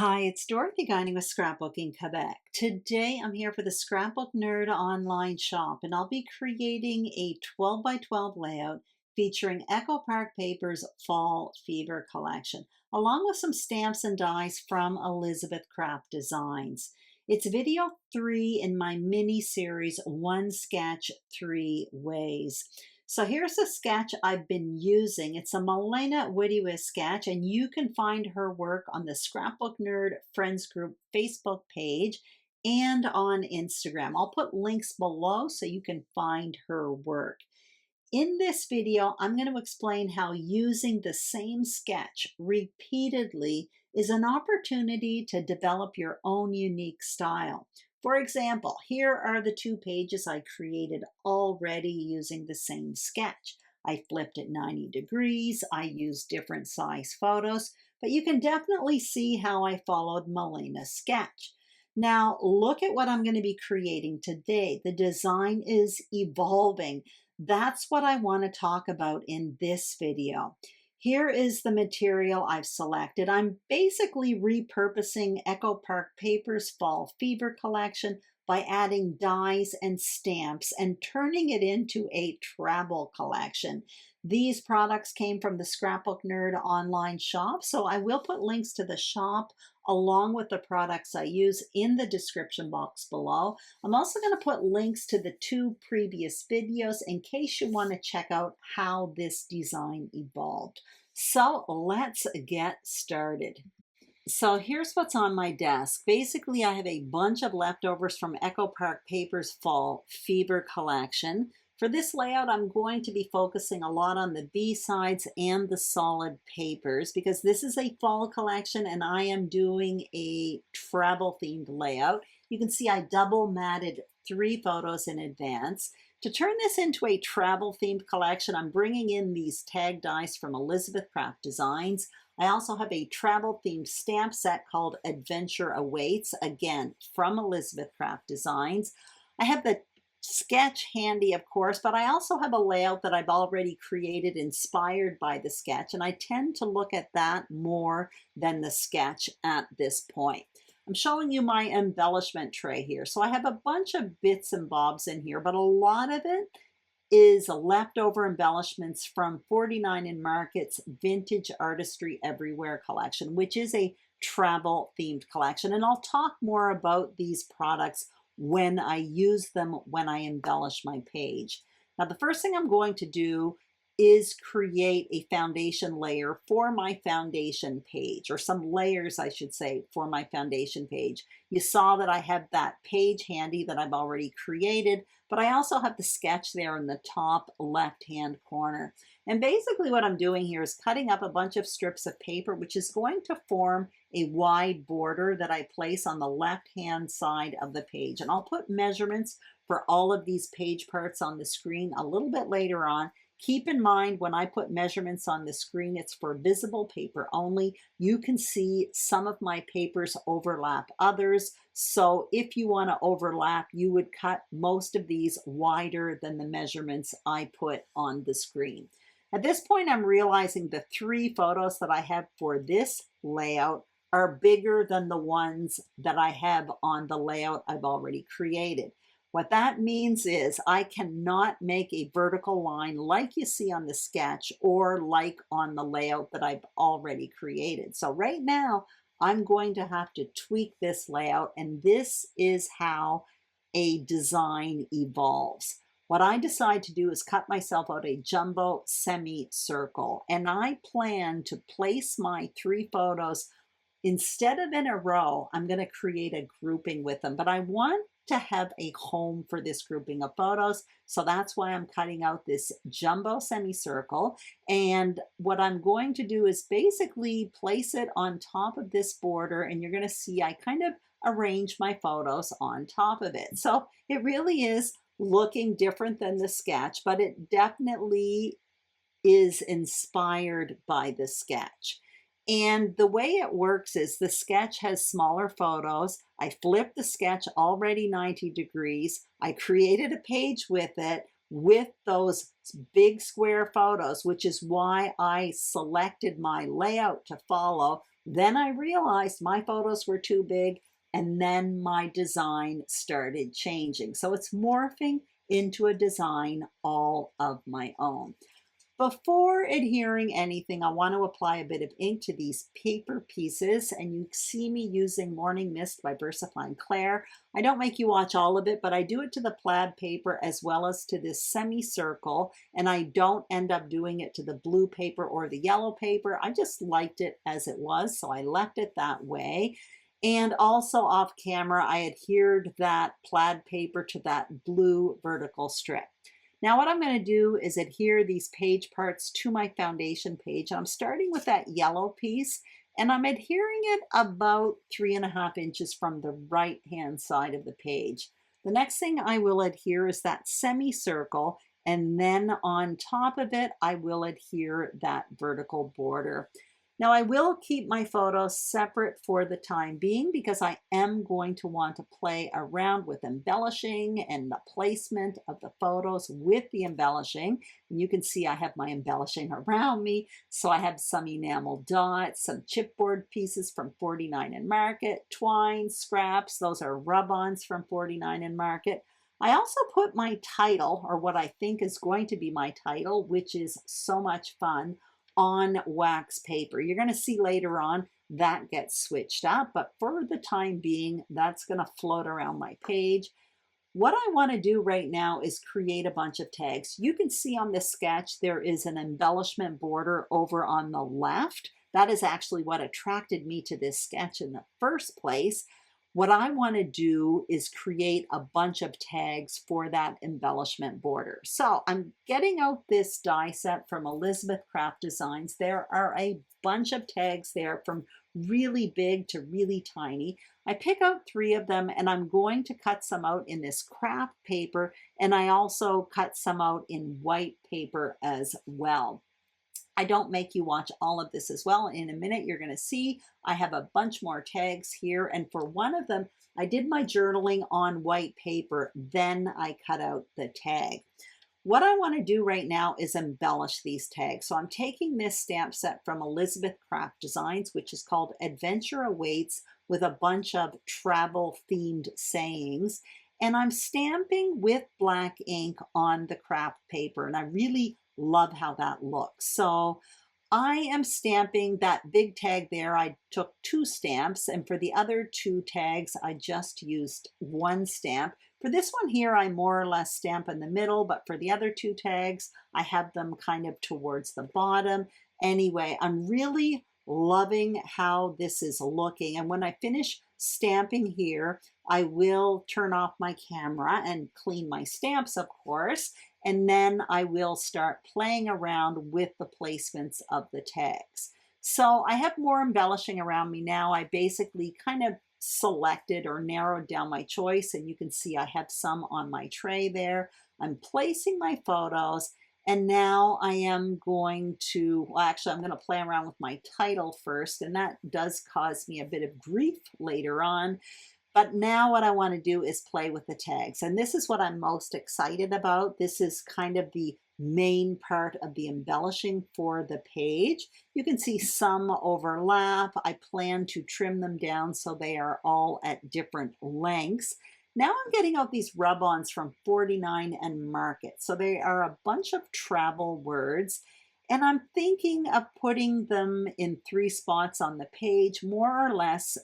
Hi, it's Dorothy Guining with Scrapbooking Quebec. Today I'm here for the Scrapbook Nerd online shop, and I'll be creating a 12 by 12 layout featuring Echo Park Paper's Fall Fever collection, along with some stamps and dies from Elizabeth Craft Designs. It's video 3 in my mini series, One Sketch, Three Ways. So here's a sketch I've been using. It's a Milena Whittiwis sketch, and you can find her work on the Scrapbook Nerd Friends Group Facebook page and on Instagram. I'll put links below so you can find her work. In this video, I'm going to explain how using the same sketch repeatedly is an opportunity to develop your own unique style. For example, here are the 2 pages I created already using the same sketch. I flipped it 90 degrees, I used different size photos, but you can definitely see how I followed Milena's sketch. Now, look at what I'm going to be creating today. The design is evolving. That's what I want to talk about in this video. Here is the material I've selected. I'm basically repurposing Echo Park Paper's Fall Fever collection by adding dies and stamps and turning it into a travel collection. These products came from the Scrapbook Nerd online shop, so I will put links to the shop along with the products I use in the description box below. I'm also going to put links to the 2 previous videos in case you want to check out how this design evolved. So let's get started. So here's what's on my desk. Basically, I have a bunch of leftovers from Echo Park Paper's Fall Fever collection. For this layout, I'm going to be focusing a lot on the B-sides and the solid papers because this is a fall collection and I am doing a travel themed layout. You can see I double matted 3 photos in advance. To turn this into a travel themed collection, I'm bringing in these tag dies from Elizabeth Craft Designs. I also have a travel themed stamp set called Adventure Awaits, again from Elizabeth Craft Designs. I have the sketch handy, of course, but I also have a layout that I've already created inspired by the sketch, and I tend to look at that more than the sketch at this point. I'm showing you my embellishment tray here. So I have a bunch of bits and bobs in here, but a lot of it is leftover embellishments from 49 in Market's Vintage Artistry Everywhere collection, which is a travel themed collection. And I'll talk more about these products when I use them, when I embellish my page. Now, the first thing I'm going to do is create a foundation layer for my foundation page, or some layers, I should say, for my foundation page. You saw that I have that page handy that I've already created, but I also have the sketch there in the top left-hand corner. And basically what I'm doing here is cutting up a bunch of strips of paper, which is going to form a wide border that I place on the left-hand side of the page. And I'll put measurements for all of these page parts on the screen a little bit later on. Keep in mind when I put measurements on the screen, it's for visible paper only. You can see some of my papers overlap others. So if you want to overlap, you would cut most of these wider than the measurements I put on the screen. At this point, I'm realizing the 3 photos that I have for this layout are bigger than the ones that I have on the layout I've already created. What that means is I cannot make a vertical line like you see on the sketch or like on the layout that I've already created. So right now, I'm going to have to tweak this layout, and this is how a design evolves. What I decide to do is cut myself out a jumbo semicircle, and I plan to place my 3 photos instead of in a row. I'm going to create a grouping with them, but I want to have a home for this grouping of photos. So that's why I'm cutting out this jumbo semicircle. And what I'm going to do is basically place it on top of this border, and you're going to see I kind of arrange my photos on top of it. So it really is looking different than the sketch, but it definitely is inspired by the sketch. And the way it works is the sketch has smaller photos. I flipped the sketch already 90 degrees. I created a page with it with those big square photos, which is why I selected my layout to follow Then I realized my photos were too big, and then my design started changing. So it's morphing into a design all of my own. Before adhering anything, I want to apply a bit of ink to these paper pieces, and you see me using Morning Mist by VersaFine Claire. I don't make you watch all of it, but I do it to the plaid paper as well as to this semicircle, and I don't end up doing it to the blue paper or the yellow paper. I just liked it as it was, so I left it that way. And also off camera, I adhered that plaid paper to that blue vertical strip. Now what I'm going to do is adhere these page parts to my foundation page. I'm starting with that yellow piece, and I'm adhering it about 3.5 inches from the right hand side of the page. The next thing I will adhere is that semicircle, and then on top of it I will adhere that vertical border. Now I will keep my photos separate for the time being because I am going to want to play around with embellishing and the placement of the photos with the embellishing. And you can see I have my embellishing around me. So I have some enamel dots, some chipboard pieces from 49 and Market, twine, scraps, those are rub-ons from 49 and Market. I also put my title, or what I think is going to be my title, which is So Much Fun, on wax paper. You're going to see later on that gets switched up, but for the time being, that's going to float around my page. What I want to do right now is create a bunch of tags. You can see on this sketch there is an embellishment border over on the left. That is actually what attracted me to this sketch in the first place. What I want to do is create a bunch of tags for that embellishment border. So I'm getting out this die set from Elizabeth Craft Designs. There are a bunch of tags there from really big to really tiny. I pick out 3 of them, and I'm going to cut some out in this craft paper, and I also cut some out in white paper as well. I don't make you watch all of this as well. In a minute, you're going to see I have a bunch more tags here. And for one of them, I did my journaling on white paper. Then I cut out the tag. What I want to do right now is embellish these tags. So I'm taking this stamp set from Elizabeth Craft Designs, which is called Adventure Awaits, with a bunch of travel themed sayings. And I'm stamping with black ink on the craft paper. And I really love how that looks. So I am stamping that big tag there. I took 2 stamps, and for the other 2 tags, I just used 1 stamp. For this one here, I more or less stamp in the middle, but for the other 2 tags, I have them kind of towards the bottom. Anyway, I'm really loving how this is looking. And when I finish stamping here, I will turn off my camera and clean my stamps, of course. And then I will start playing around with the placements of the tags. So I have more embellishing around me now. I basically kind of selected or narrowed down my choice, and you can see I have some on my tray there. I'm placing my photos, and now I am going to, well, actually I'm going to play around with my title first, and that does cause me a bit of grief later on. But now what I want to do is play with the tags. And this is what I'm most excited about. This is kind of the main part of the embellishing for the page. You can see some overlap. I plan to trim them down so they are all at different lengths. Now I'm getting out these rub-ons from 49 and Market. So they are a bunch of travel words. And I'm thinking of putting them in 3 spots on the page, more or less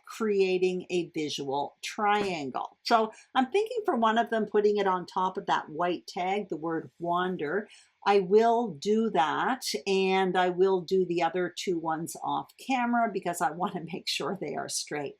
creating a visual triangle. So I'm thinking for one of them, putting it on top of that white tag, the word wander. I will do that, and I will do the other 2 ones off camera because I want to make sure they are straight.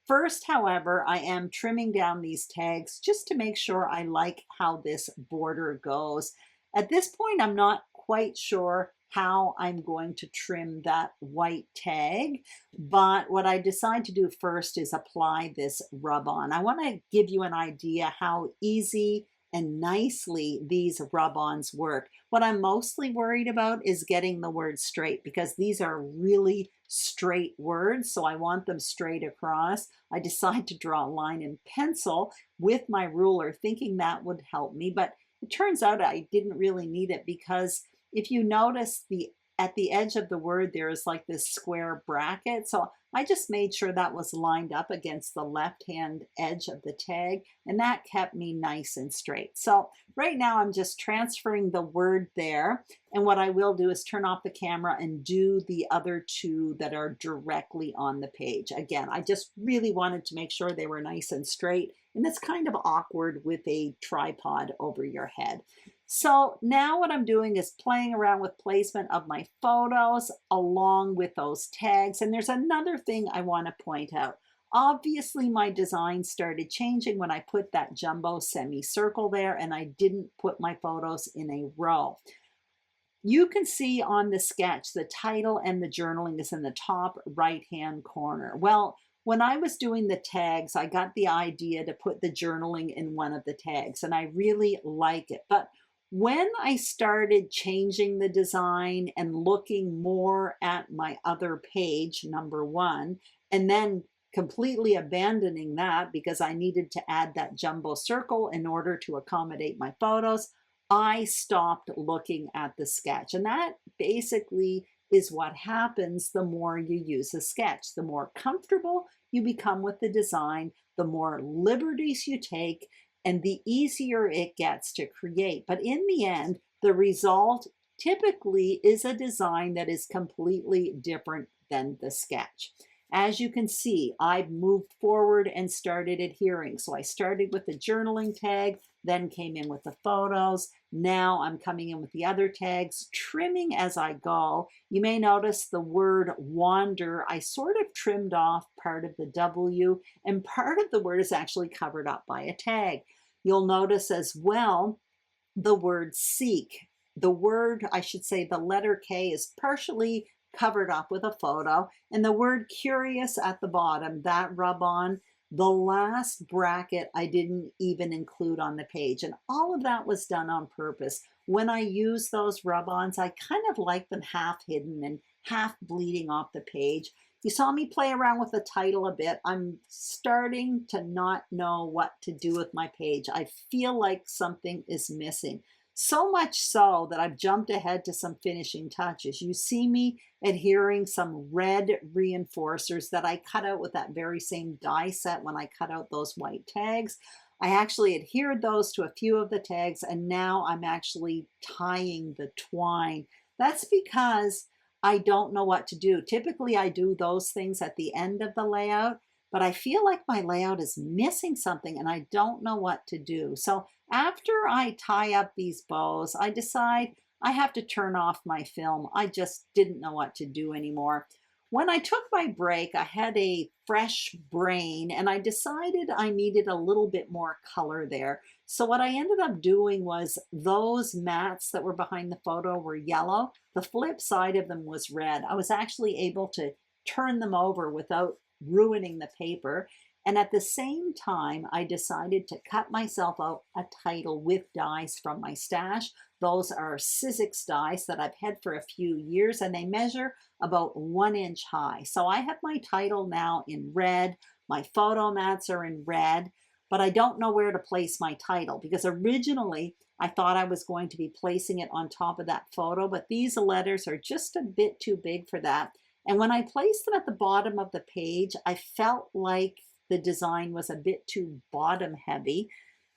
First, however, I am trimming down these tags just to make sure I like how this border goes. At this point, I'm not quite sure how I'm going to trim that white tag, but what I decide to do first is apply this rub-on. I want to give you an idea how easy and nicely these rub-ons work. What I'm mostly worried about is getting the words straight because these are really straight words, so I want them straight across. I decide to draw a line in pencil with my ruler thinking that would help me, but it turns out I didn't really need it because if you notice the at the edge of the word, there is like this square bracket. So I just made sure that was lined up against the left-hand edge of the tag, and that kept me nice and straight. So right now I'm just transferring the word there. And what I will do is turn off the camera and do the other two that are directly on the page. Again, I just really wanted to make sure they were nice and straight. And it's kind of awkward with a tripod over your head. So now what I'm doing is playing around with placement of my photos along with those tags. And there's another thing I want to point out. Obviously, my design started changing when I put that jumbo semicircle there and I didn't put my photos in a row. You can see on the sketch, the title and the journaling is in the top right-hand corner. Well, when I was doing the tags, I got the idea to put the journaling in one of the tags, and I really like it. But when I started changing the design and looking more at my other page, number one, and then completely abandoning that because I needed to add that jumbo circle in order to accommodate my photos, I stopped looking at the sketch. And that basically is what happens the more you use a sketch. The more comfortable you become with the design, the more liberties you take, and the easier it gets to create. But in the end, the result typically is a design that is completely different than the sketch. As you can see, I've moved forward and started adhering. So I started with the journaling tag, then came in with the photos. Now I'm coming in with the other tags, trimming as I go. You may notice the word wander, I sort of trimmed off part of the W, and part of the word is actually covered up by a tag. You'll notice as well the word seek. The word, I should say the letter K, is partially covered up with a photo, and the word curious at the bottom, that rub-on, the last bracket I didn't even include on the page, and all of that was done on purpose. When I use those rub-ons, I kind of like them half hidden and half bleeding off the page. You saw me play around with the title a bit. I'm starting to not know what to do with my page. I feel like something is missing. So much so that I've jumped ahead to some finishing touches. You see me adhering some red reinforcers that I cut out with that very same die set when I cut out those white tags. I actually adhered those to a few of the tags, and now I'm actually tying the twine. That's because I don't know what to do. Typically, I do those things at the end of the layout, but I feel like my layout is missing something and I don't know what to do. So after I tie up these bows, I decide I have to turn off my film. I just didn't know what to do anymore. When I took my break, I had a fresh brain and I decided I needed a little bit more color there. So what I ended up doing was those mats that were behind the photo were yellow. The flip side of them was red. I was actually able to turn them over without ruining the paper. And at the same time, I decided to cut myself out a title with dies from my stash. Those are Sizzix dies that I've had for a few years, and they measure about 1 inch high. So I have my title now in red. My photo mats are in red, but I don't know where to place my title because originally I thought I was going to be placing it on top of that photo, but these letters are just a bit too big for that. And when I placed them at the bottom of the page, I felt like the design was a bit too bottom heavy.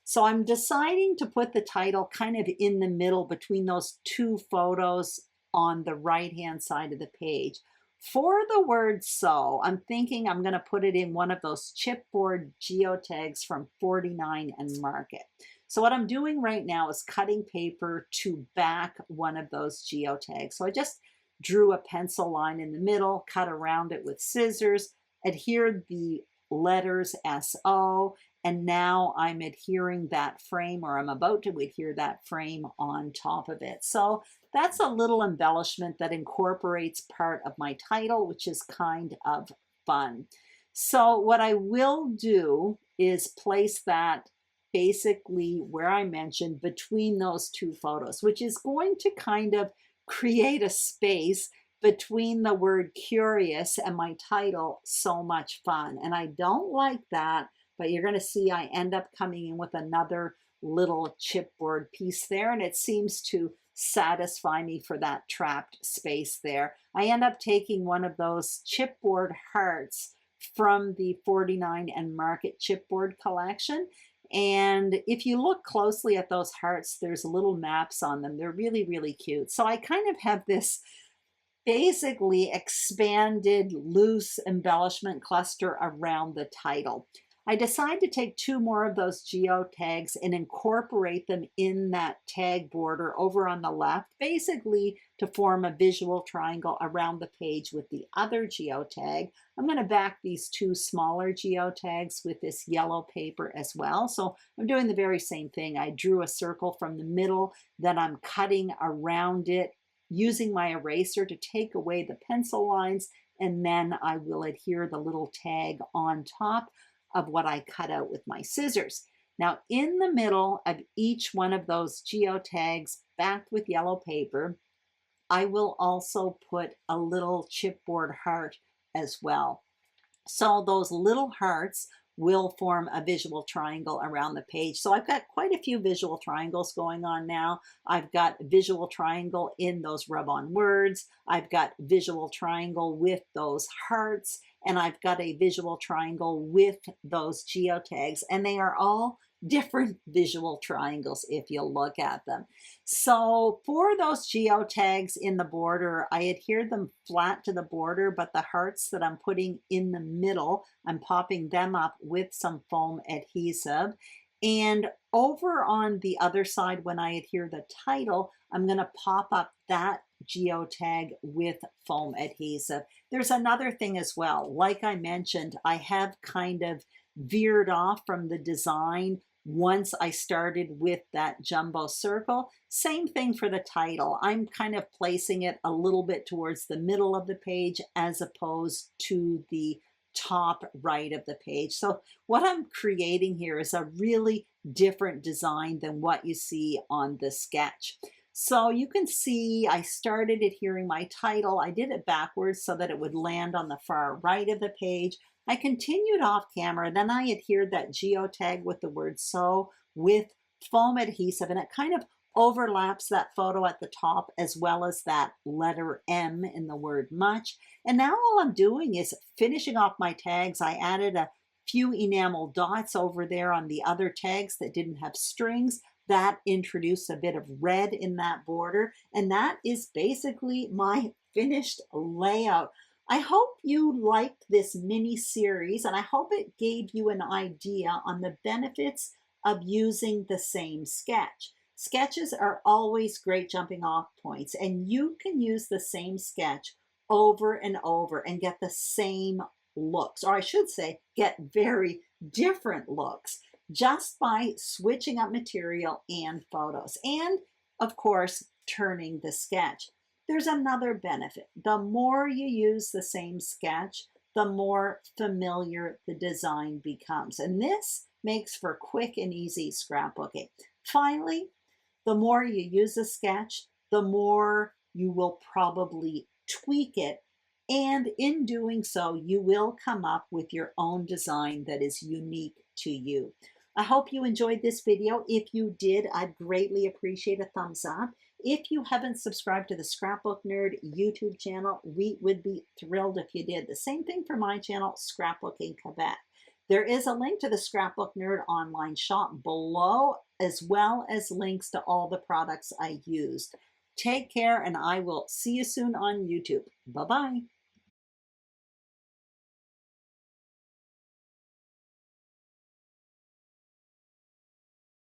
So I'm deciding to put the title kind of in the middle between those two photos on the right-hand side of the page. For the word so, I'm thinking I'm going to put it in one of those chipboard geotags from 49 and mark it. So what I'm doing right now is cutting paper to back one of those geotags. So I just drew a pencil line in the middle, cut around it with scissors, adhered the letters SO, and now I'm adhering that frame, or I'm about to adhere that frame on top of it. So that's a little embellishment that incorporates part of my title, which is kind of fun. So what I will do is place that basically where I mentioned between those two photos, which is going to kind of create a space between the word curious and my title, So Much Fun. And I don't like that, but you're going to see I end up coming in with another little chipboard piece there, and it seems to satisfy me for that trapped space there. I end up taking one of those chipboard hearts from the 49 and Market chipboard collection. And if you look closely at those hearts, there's little maps on them. They're really, really cute. So I kind of have this basically expanded loose embellishment cluster around the title. I decided to take two more of those geotags and incorporate them in that tag border over on the left, basically to form a visual triangle around the page with the other geotag. I'm going to back these two smaller geotags with this yellow paper as well. So I'm doing the very same thing. I drew a circle from the middle, then I'm cutting around it using my eraser to take away the pencil lines, and then I will adhere the little tag on top of what I cut out with my scissors. Now, in the middle of each one of those geotags backed with yellow paper, I will also put a little chipboard heart as well. So those little hearts will form a visual triangle around the page. So I've got quite a few visual triangles going on now. I've got visual triangle in those rub-on words. I've got visual triangle with those hearts, and I've got a visual triangle with those geotags, and they are all different visual triangles if you look at them. So for those geotags in the border, I adhered them flat to the border, but the hearts that I'm putting in the middle, I'm popping them up with some foam adhesive. And over on the other side, when I adhere the title, I'm going to pop up that geotag with foam adhesive. There's another thing as well. Like I mentioned, I have kind of veered off from the design once I started with that jumbo circle. Same thing for the title. I'm kind of placing it a little bit towards the middle of the page as opposed to the top right of the page. So what I'm creating here is a really different design than what you see on the sketch. So you can see I started adhering my title. I did it backwards so that it would land on the far right of the page. I continued off camera, then I adhered that geotag with the word "so" with foam adhesive, and it kind of overlaps that photo at the top as well as that letter M in the word much. And now all I'm doing is finishing off my tags. I added a few enamel dots over there on the other tags that didn't have strings. That introduced a bit of red in that border, and that is basically my finished layout. I hope you liked this mini series, and I hope it gave you an idea on the benefits of using the same sketch. Sketches are always great jumping off points, and you can use the same sketch over and over and get the same looks, or I should say, get very different looks just by switching up material and photos, and of course, turning the sketch. There's another benefit. The more you use the same sketch, the more familiar the design becomes. And this makes for quick and easy scrapbooking. Finally, the more you use a sketch, the more you will probably tweak it. And in doing so, you will come up with your own design that is unique to you. I hope you enjoyed this video. If you did, I'd greatly appreciate a thumbs up. If you haven't subscribed to the Scrapbook Nerd YouTube channel, we would be thrilled if you did. The same thing for my channel, Scrapbooking Quebec. There is a link to the Scrapbook Nerd online shop below, as well as links to all the products I used. Take care, and I will see you soon on YouTube. Bye-bye.